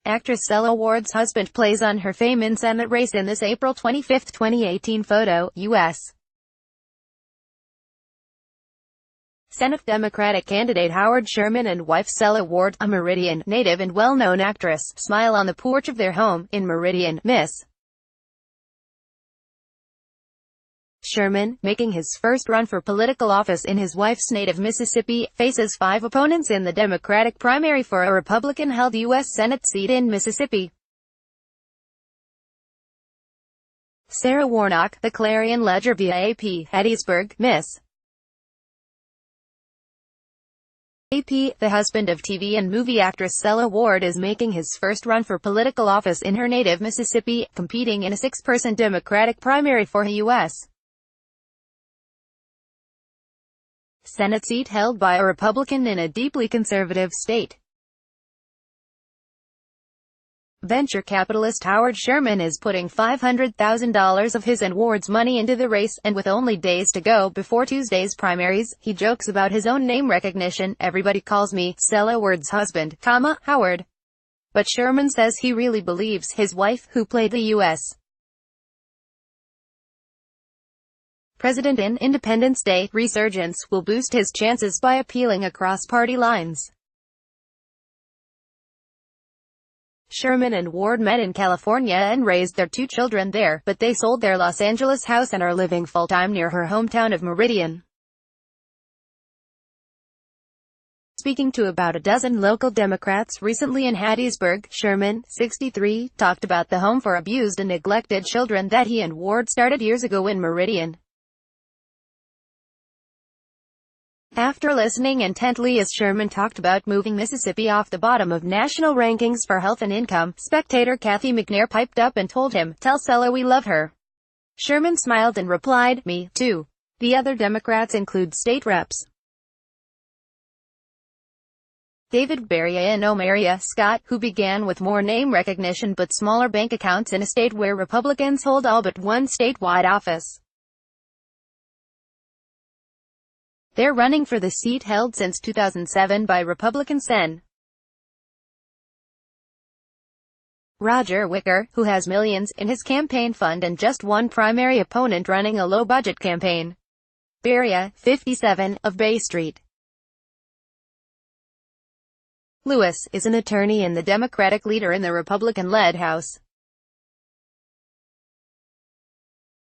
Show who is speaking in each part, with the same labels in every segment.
Speaker 1: Actress Sela Ward's husband plays on her fame in Senate race in this April 25, 2018 photo, U.S. Senate Democratic candidate Howard Sherman and wife Sela Ward, a Meridian native and well-known actress, smile on the porch of their home in Meridian, Miss. Sherman, making his first run for political office in his wife's native Mississippi, faces 5 opponents in the Democratic primary for a Republican-held U.S. Senate seat in Mississippi. Sarah Warnock, The Clarion Ledger via AP, Hattiesburg, Miss. AP, the husband of TV and movie actress Sela Ward is making his first run for political office in her native Mississippi, competing in a 6-person Democratic primary for a U.S. Senate seat held by a Republican in a deeply conservative state. Venture capitalist Howard Sherman is putting $500,000 of his and Ward's money into the race, and with only days to go before Tuesday's primaries, he jokes about his own name recognition. "Everybody calls me Sela Ward's husband, Howard." But Sherman says he really believes his wife, who played the U.S. President in Independence Day resurgence, will boost his chances by appealing across party lines. Sherman and Ward met in California and raised their 2 children there, but they sold their Los Angeles house and are living full-time near her hometown of Meridian. Speaking to about a dozen local Democrats recently in Hattiesburg, Sherman, 63, talked about the home for abused and neglected children that he and Ward started years ago in Meridian. After listening intently as Sherman talked about moving Mississippi off the bottom of national rankings for health and income, spectator Kathy McNair piped up and told him, "Tell Sela we love her." Sherman smiled and replied, "Me, too." The other Democrats include state reps David Beria and Omaria Scott, who began with more name recognition but smaller bank accounts in a state where Republicans hold all but one statewide office. They're running for the seat held since 2007 by Republican Sen. Roger Wicker, who has millions in his campaign fund and just one primary opponent running a low-budget campaign. Beria, 57, of Bay Street, Lewis, is an attorney and the Democratic leader in the Republican-led House.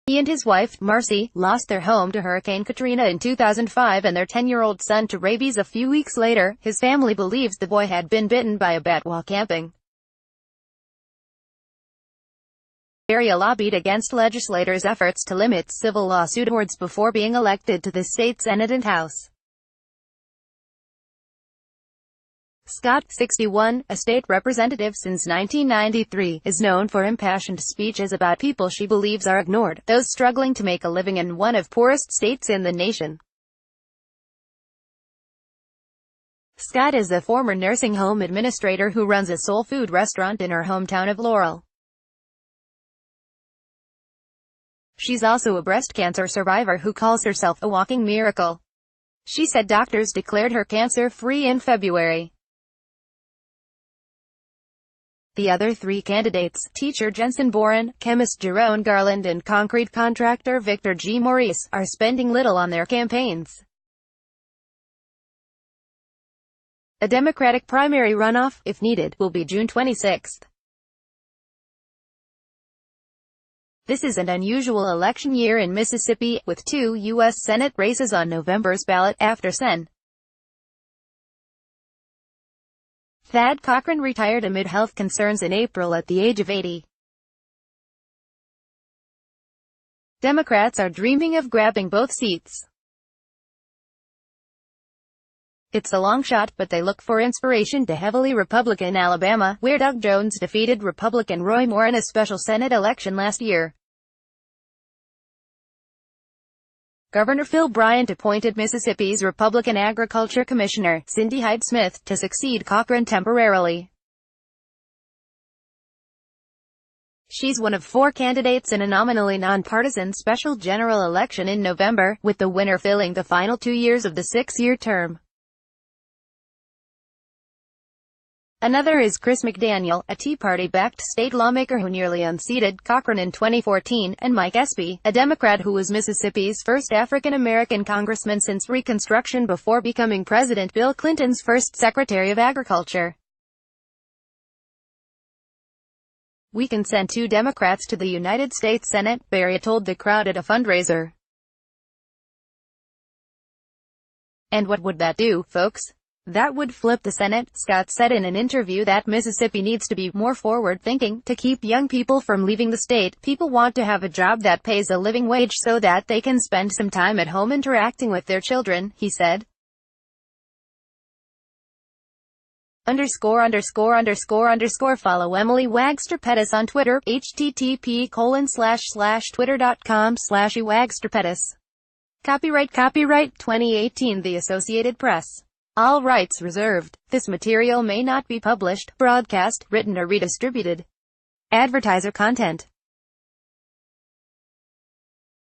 Speaker 1: He and his wife, Marcy, lost their home to Hurricane Katrina in 2005 and their 10-year-old son to rabies a few weeks later. His family believes the boy had been bitten by a bat while camping. Beria lobbied against legislators' efforts to limit civil lawsuit hordes before being elected to the state Senate and House. Scott, 61, a state representative since 1993, is known for impassioned speeches about people she believes are ignored, those struggling to make a living in one of poorest states in the nation. Scott is the former nursing home administrator who runs a soul food restaurant in her hometown of Laurel. She's also a breast cancer survivor who calls herself a walking miracle. She said doctors declared her cancer-free in February. The other 3 candidates, teacher Jensen Boren, chemist Jerome Garland and concrete contractor Victor G. Maurice, are spending little on their campaigns. A Democratic primary runoff, if needed, will be June 26. This is an unusual election year in Mississippi, with 2 U.S. Senate races on November's ballot, after Sen. Thad Cochran retired amid health concerns in April at the age of 80. Democrats are dreaming of grabbing both seats. It's a long shot, but they look for inspiration to heavily Republican Alabama, where Doug Jones defeated Republican Roy Moore in a special Senate election last year. Governor Phil Bryant appointed Mississippi's Republican Agriculture Commissioner, Cindy Hyde-Smith, to succeed Cochran temporarily. She's one of 4 candidates in a nominally nonpartisan special general election in November, with the winner filling the final 2 years of the 6-year term. Another is Chris McDaniel, a Tea Party-backed state lawmaker who nearly unseated Cochran in 2014, and Mike Espy, a Democrat who was Mississippi's first African-American congressman since Reconstruction before becoming President Bill Clinton's first Secretary of Agriculture. "We can send 2 Democrats to the United States Senate," Beria told the crowd at a fundraiser. "And what would that do, folks? That would flip the Senate," Scott said in an interview that Mississippi needs to be more forward-thinking to keep young people from leaving the state. "People want to have a job that pays a living wage so that they can spend some time at home interacting with their children," he said. Follow Emily Wagster Pettis on Twitter, http://twitter.com/ewagsterpettis. Copyright 2018 The Associated Press. All rights reserved. This material may not be published, broadcast, written or redistributed. Advertiser content.